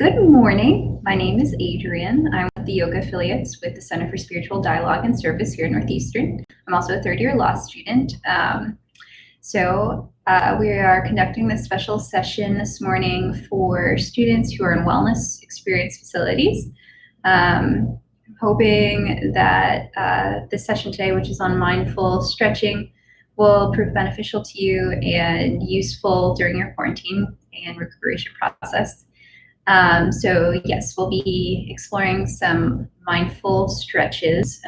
Good morning. My name is Adrienne. I'm with the Yoga Affiliates with the Center for Spiritual Dialogue and Service here at Northeastern. I'm also a third-year law student. We are conducting this special session this morning for students who are in wellness experience facilities. I'm hoping that this session today, which is on mindful stretching, will prove beneficial to you and useful during your quarantine and recuperation process. Yes, we'll be exploring some mindful stretches.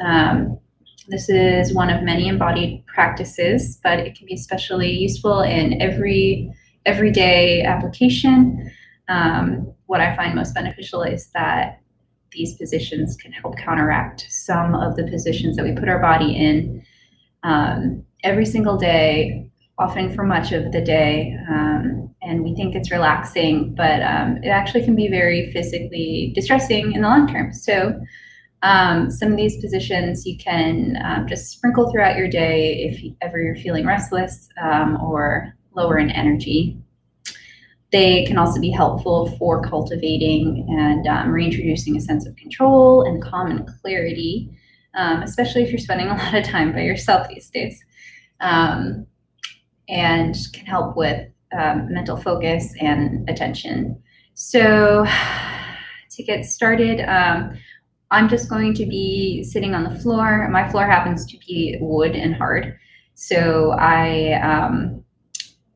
This is one of many embodied practices, but it can be especially useful in everyday application. What I find most beneficial is that these positions can help counteract some of the positions that we put our body in every single day, often for much of the day, and we think it's relaxing, but it actually can be very physically distressing in the long term. So some of these positions you can just sprinkle throughout your day if ever you're feeling restless or lower in energy. They can also be helpful for cultivating and reintroducing a sense of control and calm and clarity, especially if you're spending a lot of time by yourself these days. And can help with mental focus and attention. So to get started, I'm just going to be sitting on the floor. My floor happens to be wood and hard. So I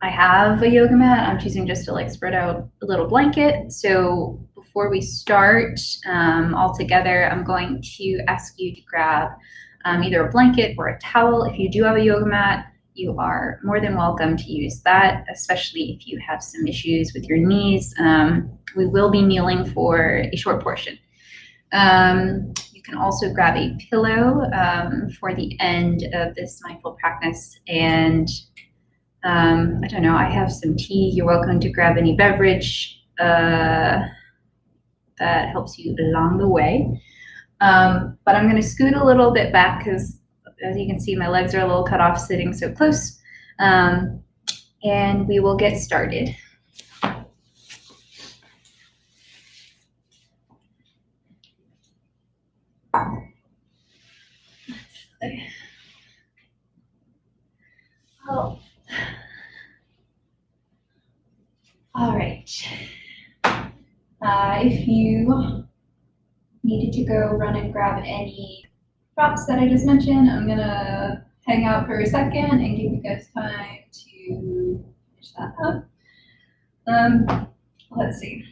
have a yoga mat. I'm choosing just to spread out a little blanket. So before we start all together, I'm going to ask you to grab either a blanket or a towel. If you do have a yoga mat, you are more than welcome to use that, especially if you have some issues with your knees. We will be kneeling for a short portion. You can also grab a pillow for the end of this mindful practice. And I don't know, I have some tea. You're welcome to grab any beverage that helps you along the way. But I'm going to scoot a little bit back because, as you can see, my legs are a little cut off sitting so close. And we will get started. Oh. All right. If you needed to go run and grab any props that I just mentioned, I'm gonna hang out for a second and give you guys time to finish that up. Let's see.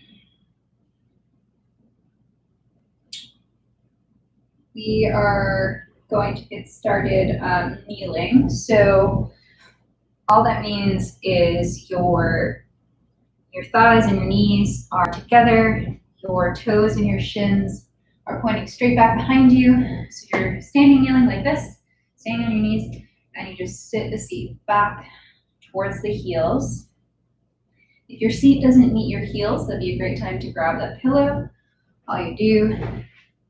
We are going to get started kneeling. So all that means is your thighs and your knees are together, your toes and your shins are pointing straight back behind you. So you're standing kneeling like this, standing on your knees, and you just sit the seat back towards the heels. If your seat doesn't meet your heels, that'd be a great time to grab that pillow. All you do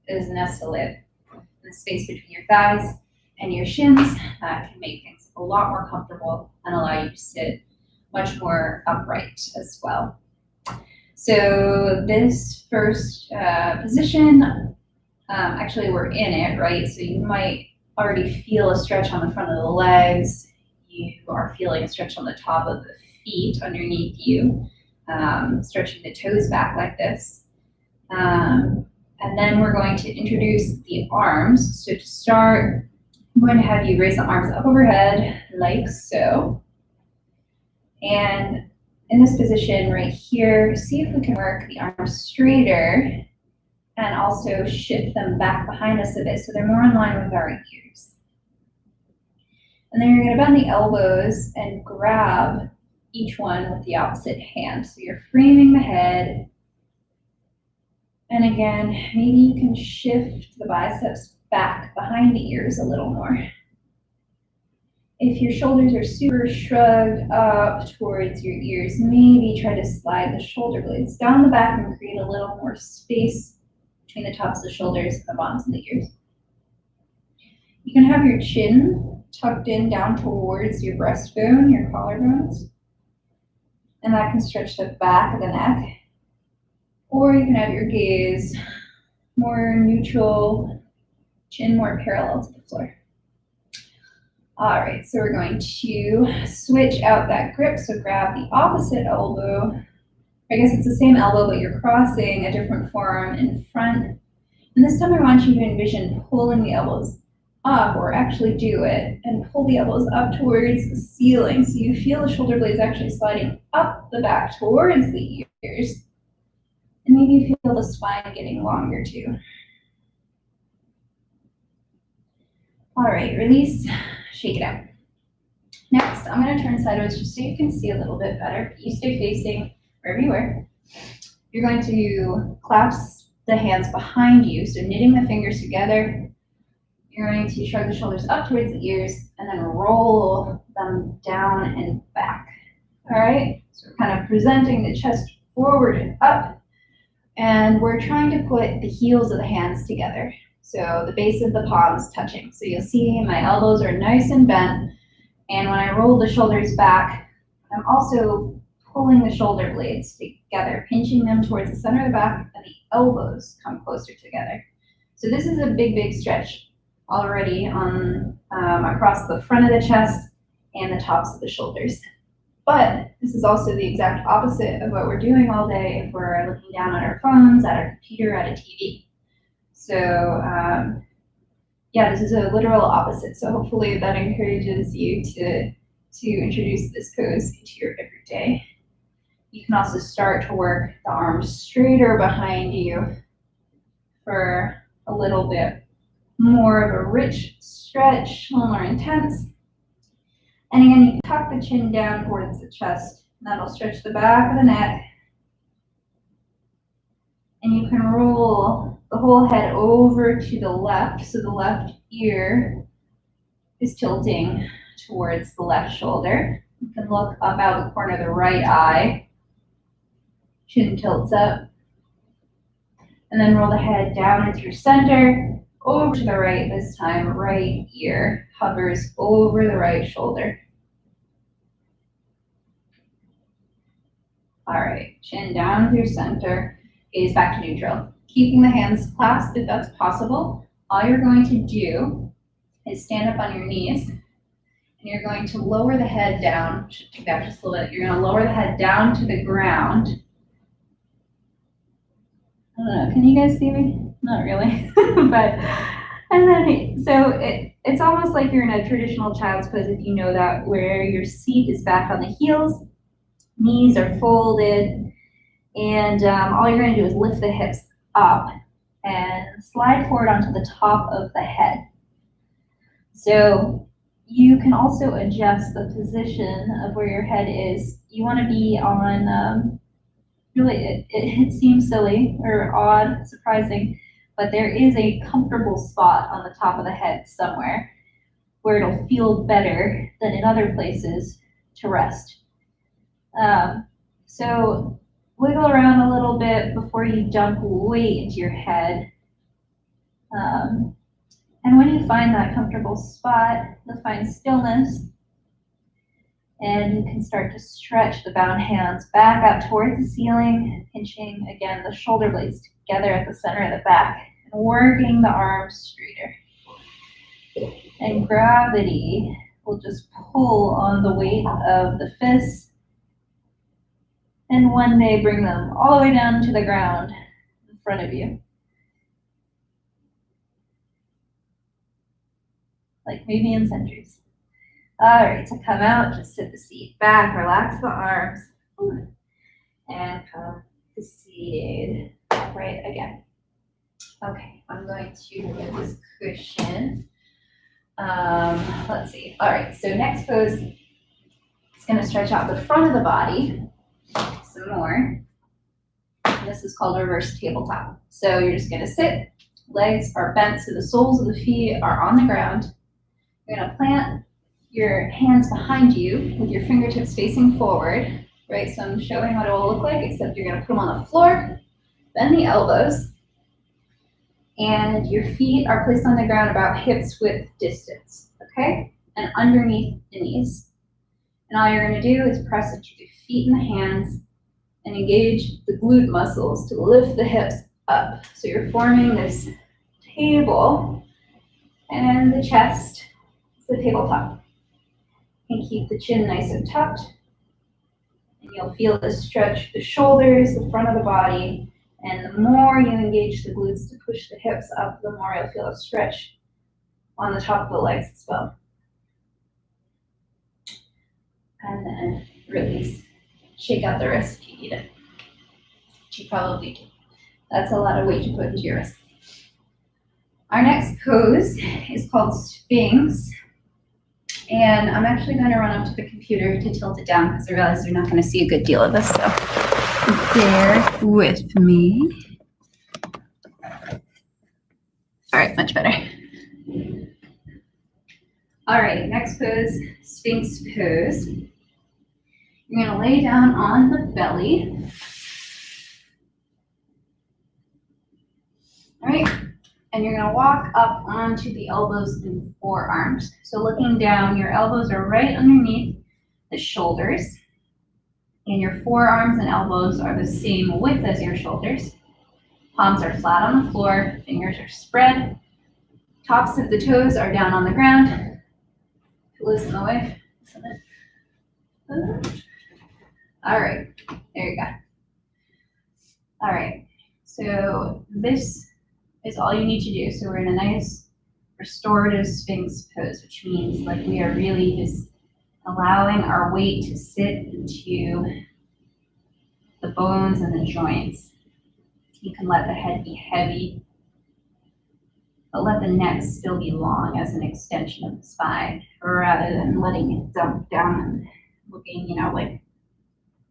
is nestle it in the space between your thighs and your shins. That can make things a lot more comfortable and allow you to sit much more upright as well. So this first position, actually we're in it, right? So you might already feel a stretch on the front of the legs. You are feeling a stretch on the top of the feet underneath you, stretching the toes back like this. And then we're going to introduce the arms. So to start, I'm going to have you raise the arms up overhead like so. And in this position right here, see if we can work the arms straighter and also shift them back behind us a bit so they're more in line with our ears. And then you're going to bend the elbows and grab each one with the opposite hand. So you're framing the head. And again, maybe you can shift the biceps back behind the ears a little more. If your shoulders are super shrugged up towards your ears, maybe try to slide the shoulder blades down the back and create a little more space between the tops of the shoulders and the bottoms of the ears. You can have your chin tucked in down towards your breastbone, your collarbones, and that can stretch the back of the neck. Or you can have your gaze more neutral, chin more parallel to the floor. All right, so we're going to switch out that grip. So grab the opposite elbow. I guess it's the same elbow, but you're crossing a different forearm in front. And this time I want you to envision pulling the elbows up, or actually do it, and pull the elbows up towards the ceiling. So you feel the shoulder blades actually sliding up the back towards the ears. And maybe you feel the spine getting longer too. All right, release, shake it out. Next, I'm gonna turn sideways just so you can see a little bit better. You stay facing wherever you are. You're going to clasp the hands behind you, so knitting the fingers together. You're going to shrug the shoulders up towards the ears and then roll them down and back. All right, so we're kind of presenting the chest forward and up, and we're trying to put the heels of the hands together. So the base of the palms touching. So you'll see my elbows are nice and bent, and when I roll the shoulders back, I'm also pulling the shoulder blades together, pinching them towards the center of the back, and the elbows come closer together. So this is a big, big stretch already on across the front of the chest and the tops of the shoulders. But this is also the exact opposite of what we're doing all day if we're looking down at our phones, at our computer, at a TV. So yeah, this is a literal opposite. So hopefully that encourages you to introduce this pose into your everyday. You can also start to work the arms straighter behind you for a little bit more of a rich stretch, a little more intense. And again, you can tuck the chin down towards the chest. That'll stretch the back of the neck. And you can roll the whole head over to the left, so the left ear is tilting towards the left shoulder. You can look up out the corner of the right eye. Chin tilts up. And then roll the head down into your center, over to the right this time. Right ear hovers over the right shoulder. All right, chin down through center, gaze back to neutral. Keeping the hands clasped if that's possible. All you're going to do is stand up on your knees, and you're going to lower the head down. Should take that just a little bit. You're going to lower the head down to the ground. I don't know, can you guys see me? Not really, but, and then, so it's almost like you're in a traditional child's pose, if you know that, where your seat is back on the heels, knees are folded, and all you're gonna do is lift the hips up and slide forward onto the top of the head. So you can also adjust the position of where your head is. You wanna be on, really, it seems silly or odd, surprising, but there is a comfortable spot on the top of the head somewhere where it'll feel better than in other places to rest. So wiggle around a little bit before you dump weight into your head. And when you find that comfortable spot, you'll find stillness. And you can start to stretch the bound hands back out towards the ceiling, pinching, again, the shoulder blades together at the center of the back, and working the arms straighter. And gravity will just pull on the weight of the fists, and one day bring them all the way down to the ground in front of you. Like maybe in centuries. All right, to come out, just sit the seat back, relax the arms, and come to seated right again. Okay, I'm going to get this cushion. Let's see. All right, so next pose is going to stretch out the front of the body some more. And this is called reverse tabletop. So you're just going to sit, legs are bent so the soles of the feet are on the ground. You're going to plant your hands behind you with your fingertips facing forward, right? So I'm showing what it will look like, except you're going to put them on the floor, bend the elbows, and your feet are placed on the ground about hips width distance, okay? And underneath the knees. And all you're going to do is press into the feet and the hands and engage the glute muscles to lift the hips up. So you're forming this table, and the chest is the tabletop. And keep the chin nice and tucked. And you'll feel the stretch the shoulders, the front of the body, and the more you engage the glutes to push the hips up, the more you'll feel a stretch on the top of the legs as well. And then release. Shake out the wrist if you need it. Which you probably do. That's a lot of weight to put into your wrist. Our next pose is called Sphinx. And I'm actually going to run up to the computer to tilt it down because I realize you're not going to see a good deal of this. So bear with me. All right, much better. All right, next pose, Sphinx pose. You're going to lay down on the belly. All right, and you're going to walk up onto the elbows and forearms. So looking down, your elbows are right underneath the shoulders, and your forearms and elbows are the same width as your shoulders. Palms are flat on the floor, fingers are spread. Tops of the toes are down on the ground. Pillows in the way. All right, there you go. All right, so this is all you need to do. So we're in a nice restorative Sphinx pose, which means like we are really just allowing our weight to sit into the bones and the joints. You can let the head be heavy, but let the neck still be long as an extension of the spine, rather than letting it dump down and looking, like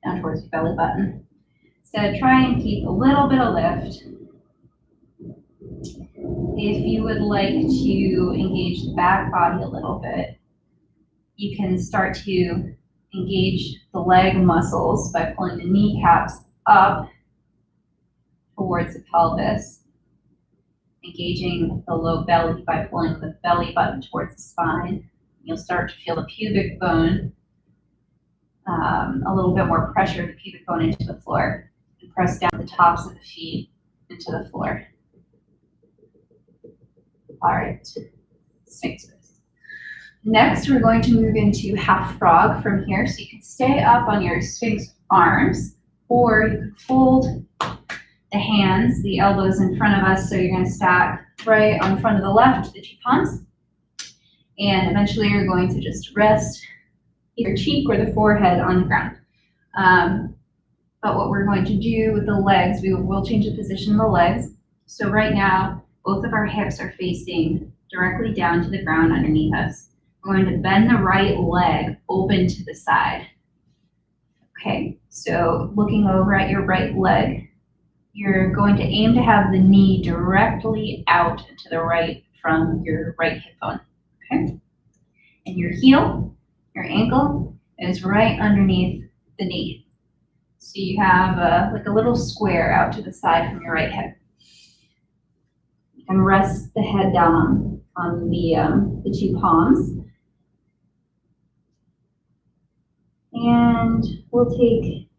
down towards your belly button. So try and keep a little bit of lift. If you would like to engage the back body a little bit, you can start to engage the leg muscles by pulling the kneecaps up towards the pelvis, engaging the low belly by pulling the belly button towards the spine. You'll start to feel the pubic bone, a little bit more pressure of the pubic bone into the floor, and press down the tops of the feet into the floor. All right, Sphinx pose. Next, we're going to move into half frog from here. So you can stay up on your Sphinx arms, or you can fold the hands, the elbows in front of us. So you're going to stack right on the front of the left, the two palms. And eventually you're going to just rest either cheek or the forehead on the ground. But what we're going to do with the legs, we will change the position of the legs. So right now, both of our hips are facing directly down to the ground underneath us. We're going to bend the right leg open to the side. Okay, so looking over at your right leg, you're going to aim to have the knee directly out to the right from your right hip bone. Okay, and your heel, your ankle, is right underneath the knee. So you have like a little square out to the side from your right hip. And rest the head down on the two palms. And we'll take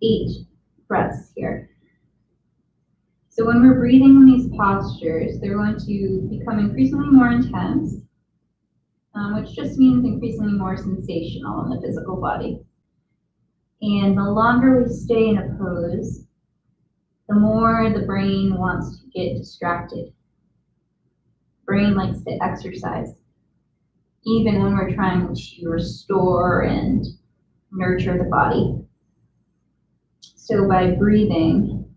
8 breaths here. So when we're breathing in these postures, they're going to become increasingly more intense, which just means increasingly more sensational in the physical body. And the longer we stay in a pose, the more the brain wants to get distracted. Brain likes to exercise, even when we're trying to restore and nurture the body. So by breathing,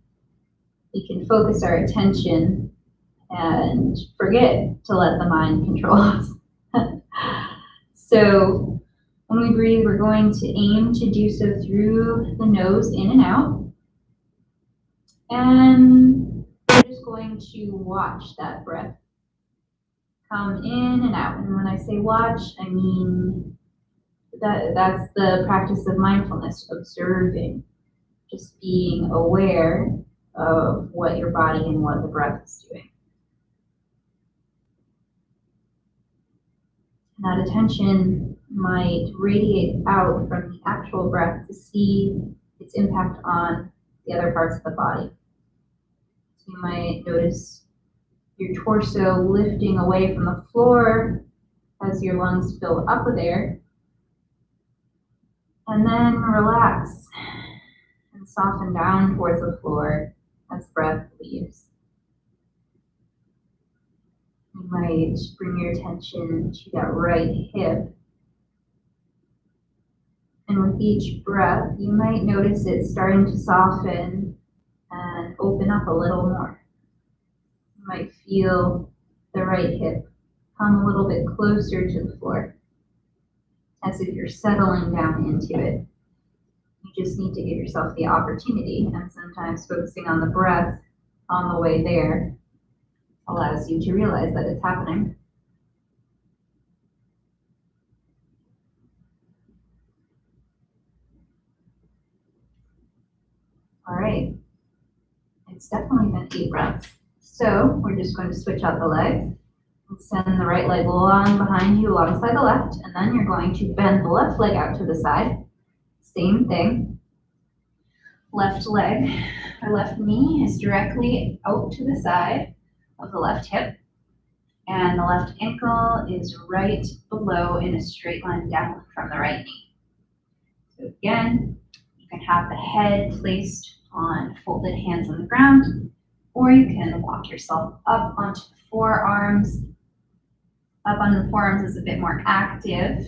we can focus our attention and forget to let the mind control us. So when we breathe, we're going to aim to do so through the nose, in and out. And we're just going to watch that breath come in and out. And when I say watch, I mean that's the practice of mindfulness, observing, just being aware of what your body and what the breath is doing. And that attention might radiate out from the actual breath to see its impact on the other parts of the body. So you might notice your torso lifting away from the floor as your lungs fill up with air, and then relax and soften down towards the floor as breath leaves. You might bring your attention to that right hip. And with each breath, you might notice it starting to soften and open up a little more. You might feel the right hip come a little bit closer to the floor, as if you're settling down into it. You just need to give yourself the opportunity, and sometimes focusing on the breath on the way there allows you to realize that it's happening. All right, it's definitely been 8 breaths. So we're just going to switch out the legs and send the right leg long behind you alongside the left, and then you're going to bend the left leg out to the side. Same thing. Left leg or left knee is directly out to the side of the left hip, and the left ankle is right below in a straight line down from the right knee. So again, you can have the head placed on folded hands on the ground, or you can walk yourself up onto the forearms. Up on the forearms is a bit more active.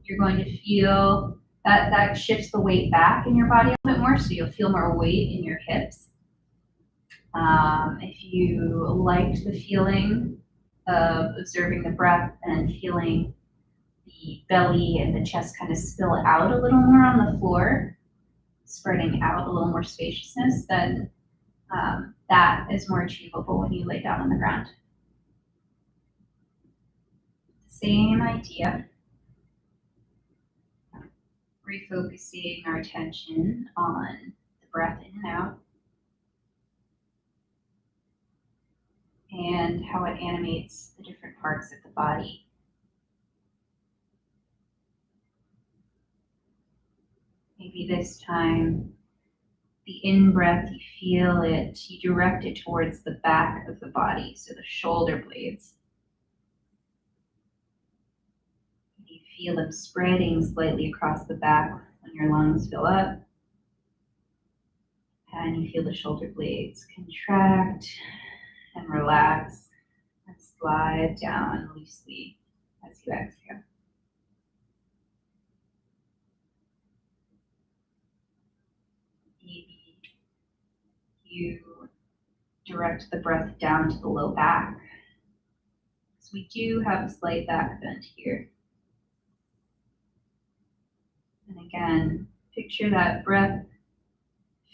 You're going to feel that shifts the weight back in your body a little bit more, so you'll feel more weight in your hips. If you liked the feeling of observing the breath and feeling the belly and the chest kind of spill out a little more on the floor, spreading out a little more spaciousness, then that is more achievable when you lay down on the ground. Same idea. Refocusing our attention on the breath in and out and how it animates the different parts of the body. Maybe this time, the in-breath, you feel it, you direct it towards the back of the body, so the shoulder blades. You feel them spreading slightly across the back when your lungs fill up. And you feel the shoulder blades contract and relax and slide down loosely as you exhale. Maybe you direct the breath down to the low back. So we do have a slight back bend here. And again, picture that breath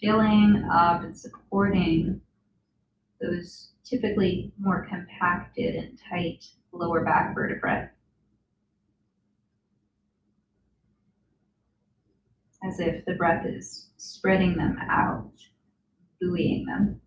filling up and supporting those typically more compacted and tight lower back vertebrae, as if the breath is spreading them out, buoying them.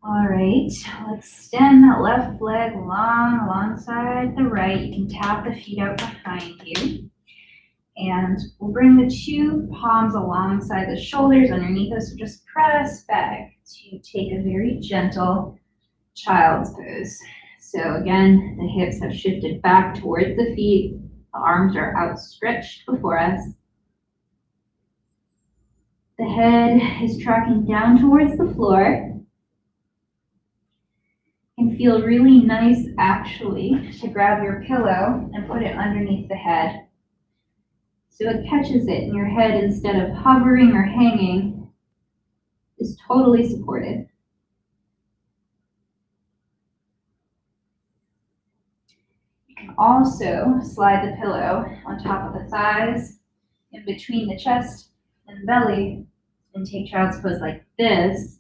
All right, we'll extend that left leg long alongside the right. You can tap the feet out behind you. And we'll bring the 2 palms alongside the shoulders underneath us. So just press back to take a very gentle child's pose. So again, the hips have shifted back towards the feet. The arms are outstretched before us. The head is tracking down towards the floor. Can feel really nice actually to grab your pillow and put it underneath the head, so it catches it, and your head, instead of hovering or hanging, is totally supported. You can also slide the pillow on top of the thighs, in between the chest and belly, and take child's pose like this.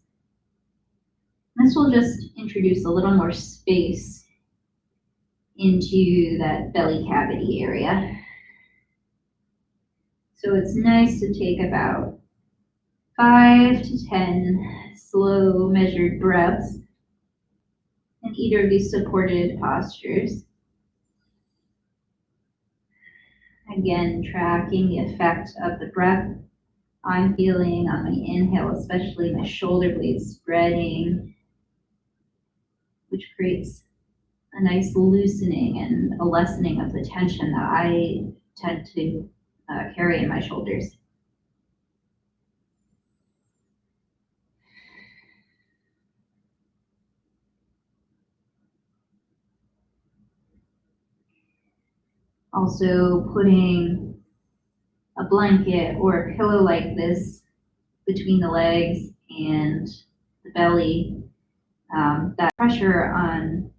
This will just introduce a little more space into that belly cavity area. So it's nice to take about 5 to 10 slow measured breaths in either of these supported postures. Again, tracking the effect of the breath I'm feeling on my inhale, especially my shoulder blades spreading, which creates a nice loosening and a lessening of the tension that I tend to carry in my shoulders. Also putting a blanket or a pillow like this between the legs and the belly, that pressure on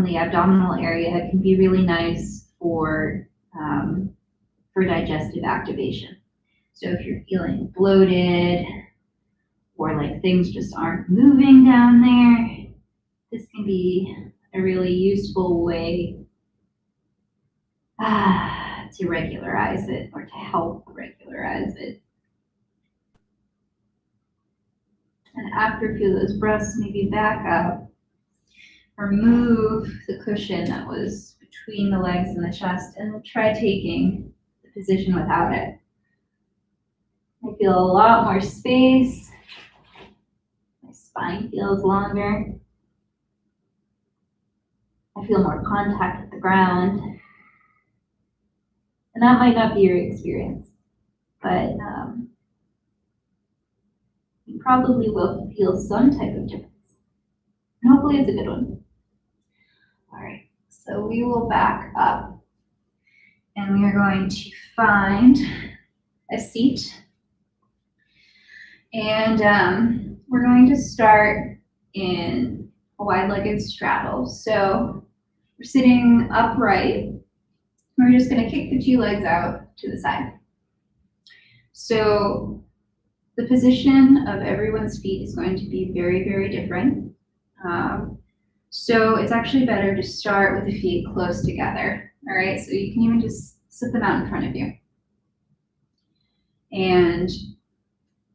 the abdominal area can be really nice for digestive activation. So if you're feeling bloated or like things just aren't moving down there, this can be a really useful way to regularize it or to help regularize it. And after a few of those breaths, maybe back up, remove the cushion that was between the legs and the chest, and try taking the position without it. I feel a lot more space. My spine feels longer. I feel more contact with the ground. And that might not be your experience, but you probably will feel some type of difference. And hopefully it's a good one. All right, so we will back up and we are going to find a seat. And we're going to start in a wide-legged straddle. So we're sitting upright. We're just going to kick the two legs out to the side. So the position of everyone's feet is going to be very, very different. So it's actually better to start with the feet close together. All right, so you can even just sit them out in front of you. And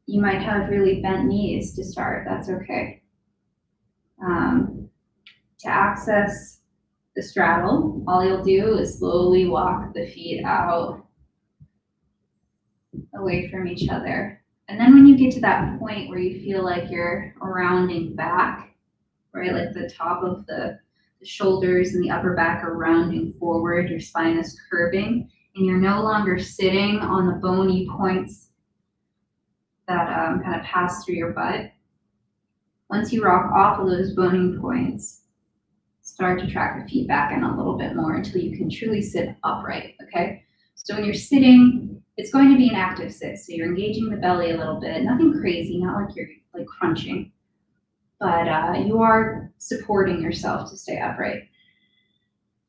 you might have really bent knees to start, that's okay. To access the straddle, all you'll do is slowly walk the feet out away from each other. And then when you get to that point where you feel like you're rounding back, right, like the top of the shoulders and the upper back are rounding forward, your spine is curving, and you're no longer sitting on the bony points that kind of pass through your butt. Once you rock off of those bony points, start to track the feet back in a little bit more until you can truly sit upright, okay? So when you're sitting, it's going to be an active sit. So you're engaging the belly a little bit, nothing crazy, not like you're like crunching, but you are supporting yourself to stay upright.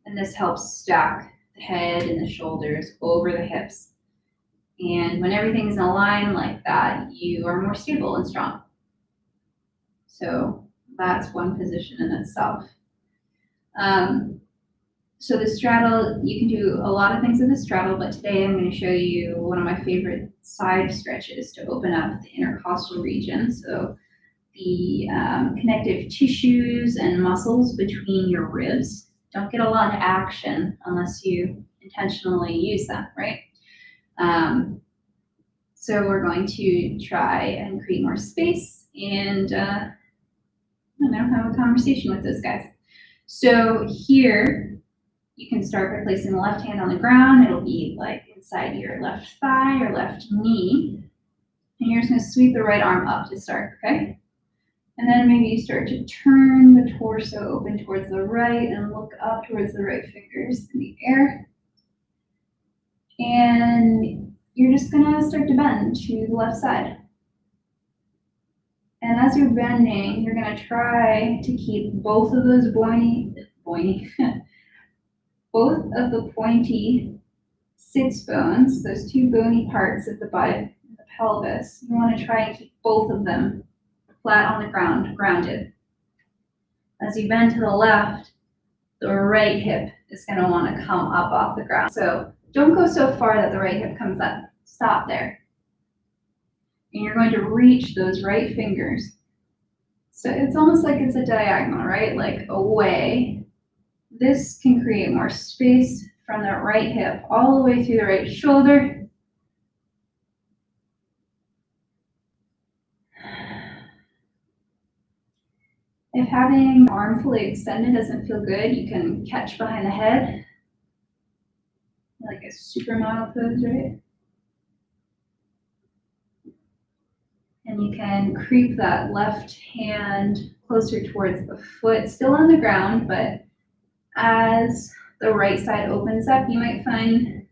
And this helps stack the head and the shoulders over the hips. And when everything's in a line like that, you are more stable and strong. So that's one position in itself. So the straddle, you can do a lot of things with the straddle, but today I'm going to show you one of my favorite side stretches to open up the intercostal region. So the connective tissues and muscles between your ribs don't get a lot of action unless you intentionally use them, right? So we're going to try and create more space and I don't know, have a conversation with those guys. So here, you can start by placing the left hand on the ground. It'll be like inside your left thigh or left knee. And you're just gonna sweep the right arm up to start, okay? And then maybe you start to turn the torso open towards the right and look up towards the right fingers in the air. And you're just gonna start to bend to the left side. And as you're bending, you're gonna try to keep both of those both of the pointy sits bones, those two bony parts of the butt and the pelvis, you want to try and keep both of them flat on the ground, grounded. As you bend to the left, the right hip is going to want to come up off the ground. So don't go so far that the right hip comes up. Stop there. And you're going to reach those right fingers. So it's almost like it's a diagonal, right? Like away. This can create more space from the right hip all the way through the right shoulder. If having the arm fully extended doesn't feel good, you can catch behind the head, like a supermodel pose, right? And you can creep that left hand closer towards the foot, still on the ground, but as the right side opens up, you might find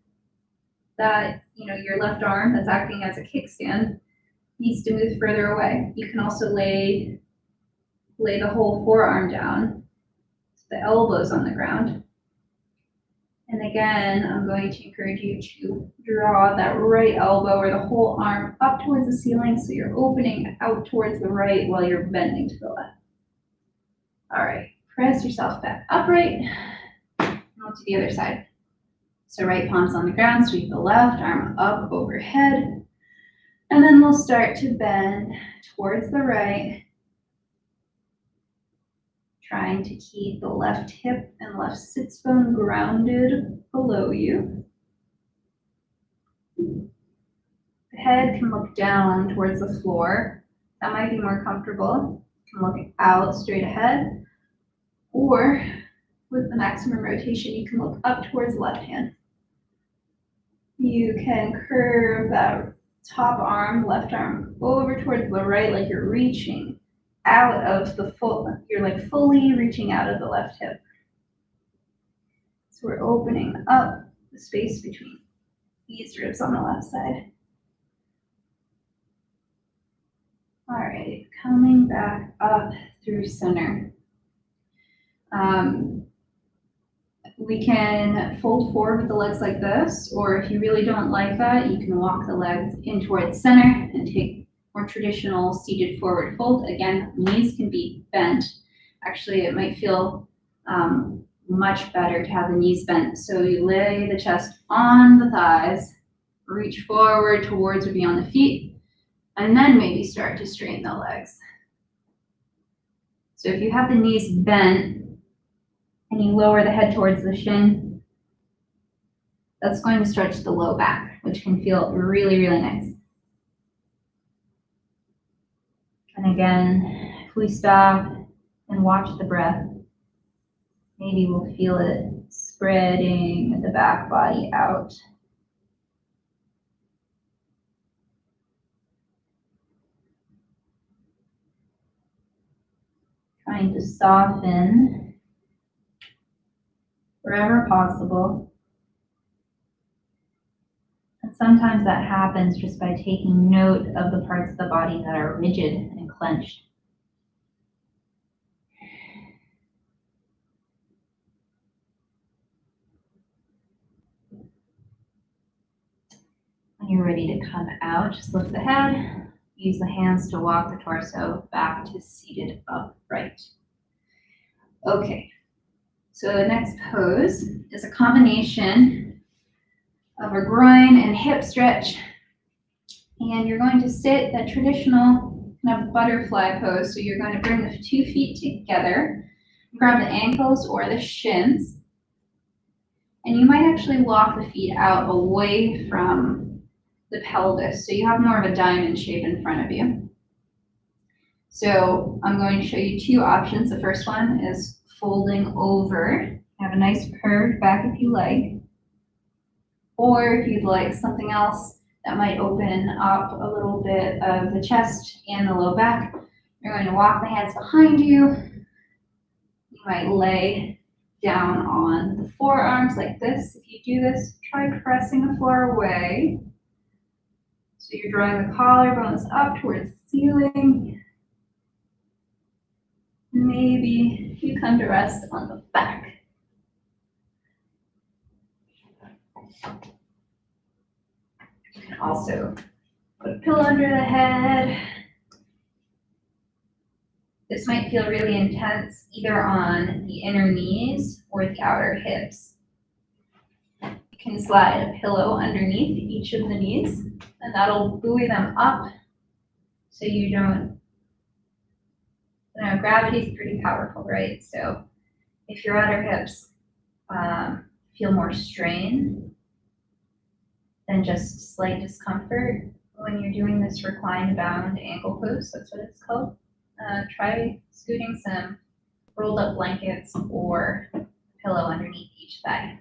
that, your left arm that's acting as a kickstand needs to move further away. You can also lay the whole forearm down, so the elbow's on the ground. And again, I'm going to encourage you to draw that right elbow or the whole arm up towards the ceiling, so you're opening out towards the right while you're bending to the left. All right, press yourself back upright. Now to the other side. So right palm's on the ground, sweep the left arm up overhead. And then we'll start to bend towards the right, trying to keep the left hip and left sits bone grounded below you. The head can look down towards the floor. That might be more comfortable. You can look out straight ahead, or with the maximum rotation, you can look up towards the left hand. You can curve that top arm, left arm, over towards the right, like you're reaching out of the you're like fully reaching out of the left hip. So we're opening up the space between these ribs on the left side. All right, coming back up through center. We can fold forward with the legs like this, or if you really don't like that, you can walk the legs in towards center and take more traditional seated forward fold. Again, knees can be bent. Actually, it might feel much better to have the knees bent. So you lay the chest on the thighs, reach forward towards or beyond the feet, and then maybe start to straighten the legs. So if you have the knees bent, and you lower the head towards the shin, that's going to stretch the low back, which can feel really, really nice. And again, if we stop and watch the breath, maybe we'll feel it spreading the back body out. Trying to soften wherever possible. And sometimes that happens just by taking note of the parts of the body that are rigid and clenched. When you're ready to come out, just lift the head, use the hands to walk the torso back to seated upright. Okay. So the next pose is a combination of a groin and hip stretch. And you're going to sit that traditional kind of butterfly pose. So you're going to bring the 2 feet together, grab the ankles or the shins, and you might actually walk the feet out away from the pelvis. So you have more of a diamond shape in front of you. So I'm going to show you 2 options. The first one is folding over. Have a nice curved back if you like. Or if you'd like something else that might open up a little bit of the chest and the low back, you're going to walk the hands behind you. You might lay down on the forearms like this. If you do this, try pressing the floor away. So you're drawing the collarbones up towards the ceiling. Maybe you come to rest on the back. You can also put a pillow under the head. This might feel really intense either on the inner knees or the outer hips. You can slide a pillow underneath each of the knees, and that'll buoy them up so you don't, gravity is pretty powerful, right? So if your outer hips feel more strain than just slight discomfort when you're doing this reclined bound ankle pose, that's what it's called, try scooting some rolled up blankets or pillow underneath each thigh.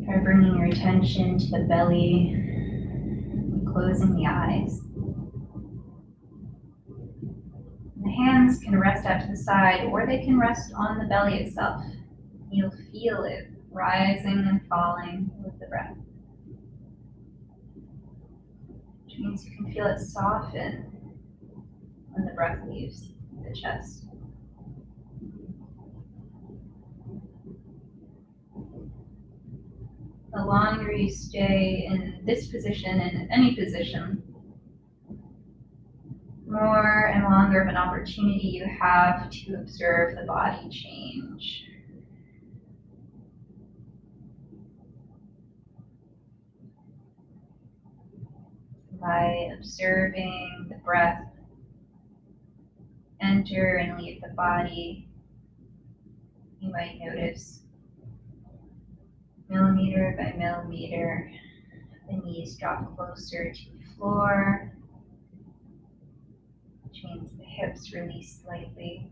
Try bringing your attention to the belly and closing the eyes. The hands can rest out to the side or they can rest on the belly itself. You'll feel it rising and falling with the breath, which means you can feel it soften when the breath leaves the chest. The longer you stay in this position, in any position, more and longer of an opportunity you have to observe the body change. By observing the breath enter and leave the body, you might notice millimeter by millimeter, the knees drop closer to the floor, which means the hips release slightly.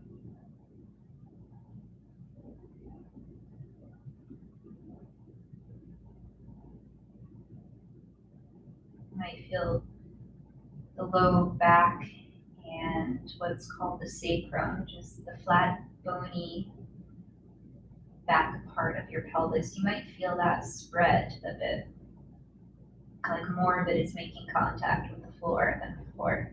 You might feel the low back and what's called the sacrum, which is the flat, bony back part of your pelvis. You might feel that spread a bit, like more of it is making contact with the floor than before.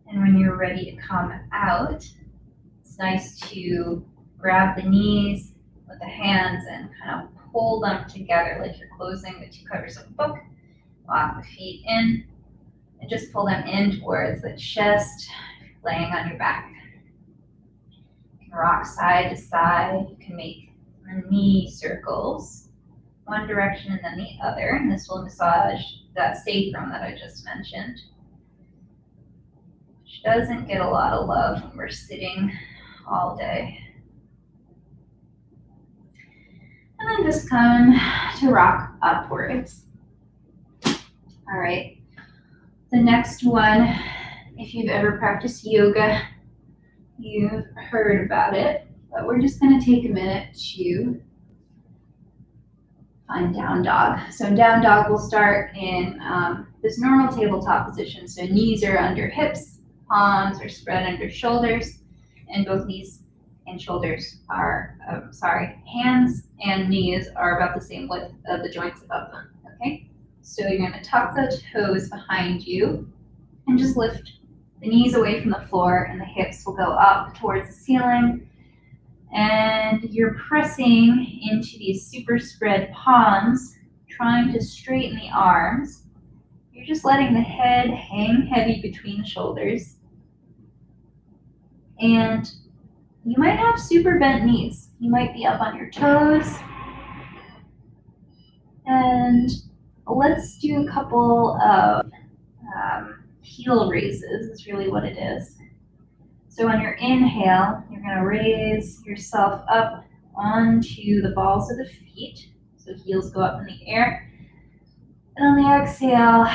And when you're ready to come out, it's nice to grab the knees with the hands and kind of pull them together like you're closing the two covers of a book. Lock the feet in and just pull them in towards the chest, laying on your back. You can rock side to side. You can make knee circles, one direction and then the other. And this will massage that sacrum that I just mentioned, which doesn't get a lot of love when we're sitting all day. And then just come to rock upwards. All right. The next one, if you've ever practiced yoga, you've heard about it, but we're just going to take a minute to find down dog. So down dog will start in this normal tabletop position. So knees are under hips, palms are spread under shoulders, and both knees and shoulders are, hands and knees are about the same width of the joints above them, okay? So you're gonna tuck the toes behind you and just lift the knees away from the floor and the hips will go up towards the ceiling. And you're pressing into these super spread palms, trying to straighten the arms. You're just letting the head hang heavy between the shoulders. And you might have super bent knees. You might be up on your toes. And let's do a couple of heel raises, is really what it is. So on your inhale, you're going to raise yourself up onto the balls of the feet. So heels go up in the air. And on the exhale,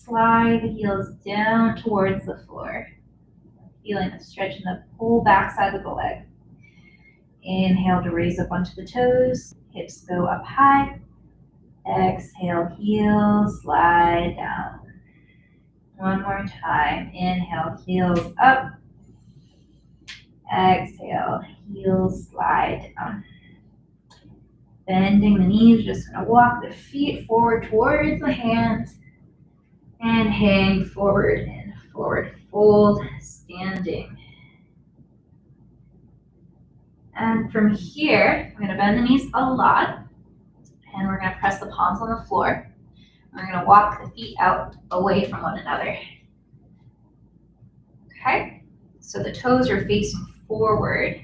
slide the heels down towards the floor. Feeling the stretch in the whole backside of the leg. Inhale to raise up onto the toes. Hips go up high. Exhale, heels slide down. One more time. Inhale, heels up. Exhale, heels slide down. Bending the knees, just gonna walk the feet forward towards the hands and hang forward and forward fold, standing. And from here, I'm gonna bend the knees a lot and we're gonna press the palms on the floor. We're gonna walk the feet out away from one another. Okay, so the toes are facing forward.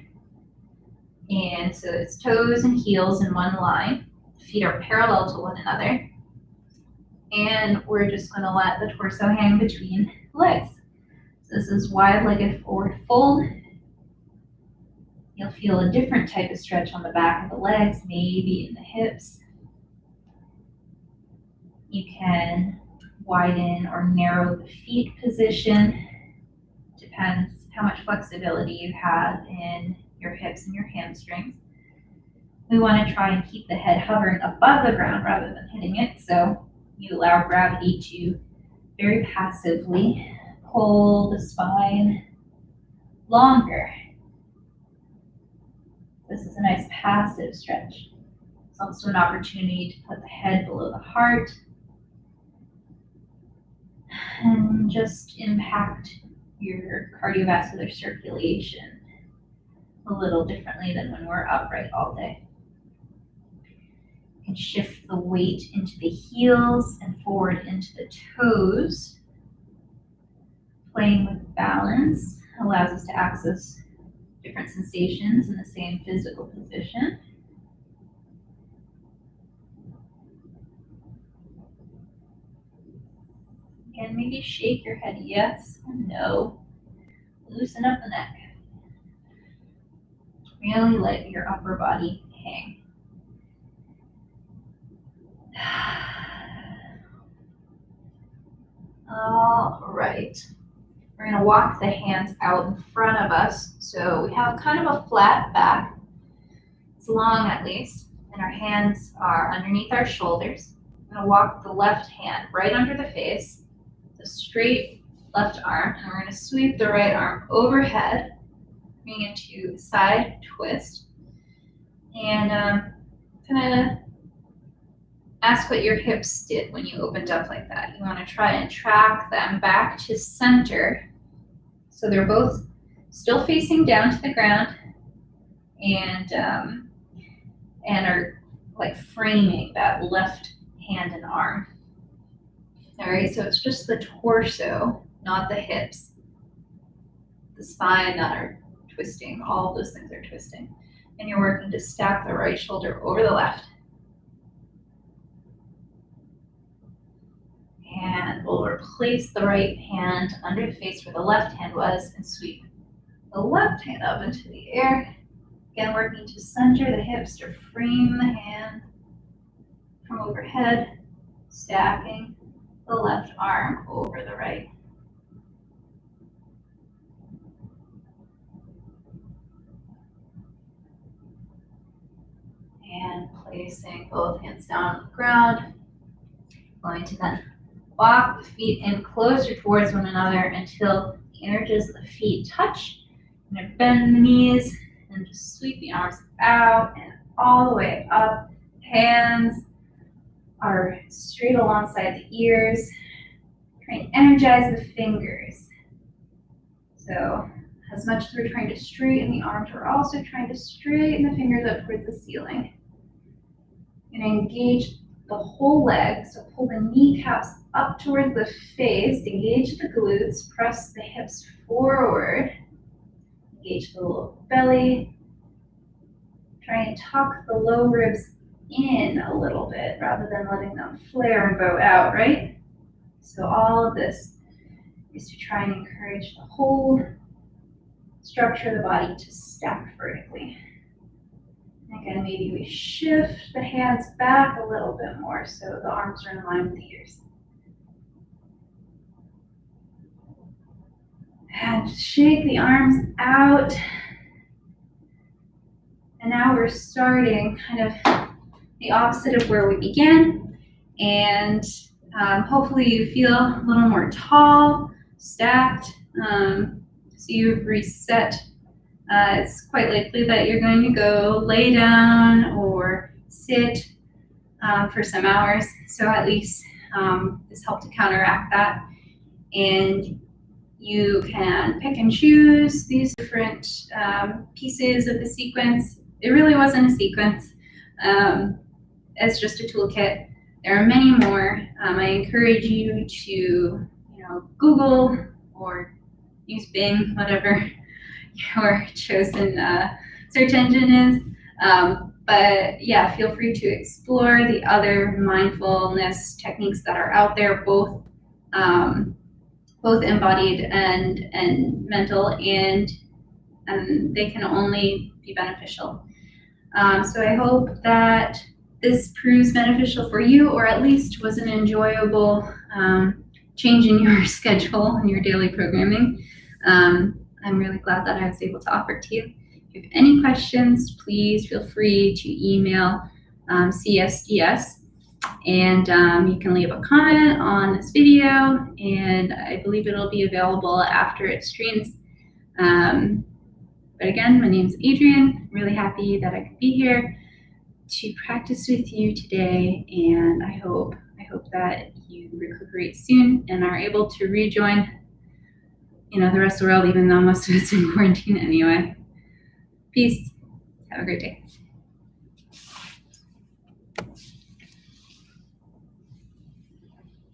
And so it's toes and heels in one line. Feet are parallel to one another. And we're just gonna let the torso hang between legs. So this is wide-legged forward fold. You'll feel a different type of stretch on the back of the legs, maybe in the hips. You can widen or narrow the feet position. Depends how much flexibility you have in your hips and your hamstrings. We want to try and keep the head hovering above the ground rather than hitting it, so you allow gravity to very passively pull the spine longer. This is a nice passive stretch. It's also an opportunity to put the head below the heart and just impact your cardiovascular circulation a little differently than when we're upright all day. You can shift the weight into the heels and forward into the toes. Playing with balance allows us to access different sensations in the same physical position. And maybe shake your head yes and no. Loosen up the neck. Really let your upper body hang. All right. We're going to walk the hands out in front of us. So we have kind of a flat back. It's long at least. And our hands are underneath our shoulders. I'm going to walk the left hand right under the face, the straight left arm, and we're going to sweep the right arm overhead, bring it to a side twist. And kind of ask what your hips did when you opened up like that. You want to try and track them back to center. So they're both still facing down to the ground and are like framing that left hand and arm. All right, so it's just the torso, not the hips. The spine that are twisting, all of those things are twisting. And you're working to stack the right shoulder over the left. And we'll replace the right hand under the face where the left hand was and sweep the left hand up into the air. Again, working to center the hips to frame the hand from overhead, stacking the left arm over the right. And placing both hands down on the ground. Going to then walk the feet in closer towards one another until the inner edges of the feet touch. And then bend the knees and just sweep the arms out and all the way up. Hands are straight alongside the ears. Try and energize the fingers. So as much as we're trying to straighten the arms, we're also trying to straighten the fingers up towards the ceiling. And engage the whole leg, so pull the kneecaps up towards the face, engage the glutes, press the hips forward, engage the low belly, try and tuck the low ribs in a little bit rather than letting them flare and bow out, right? So all of this is to try and encourage the whole structure of the body to stack vertically. Again, maybe we shift the hands back a little bit more so the arms are in line with the ears. And shake the arms out. And now we're starting kind of the opposite of where we began. And hopefully you feel a little more tall, stacked. So you've reset. It's quite likely that you're going to go lay down or sit for some hours. So at least this helped to counteract that. And you can pick and choose these different pieces of the sequence. It really wasn't a sequence. It's just a toolkit There are many more. I encourage you to, Google or use Bing, whatever your chosen search engine is. But yeah, feel free to explore the other mindfulness techniques that are out there, both embodied and mental, and they can only be beneficial. So I hope that this proves beneficial for you, or at least was an enjoyable change in your schedule and your daily programming. I'm really glad that I was able to offer it to you. If you have any questions, please feel free to email CSDS, and you can leave a comment on this video, and I believe it'll be available after it streams. But again, my name is Adrienne. Really happy that I could be here to practice with you today, and I hope that you recuperate soon and are able to rejoin, the rest of the world, even though most of it's in quarantine anyway. Peace. Have a great day.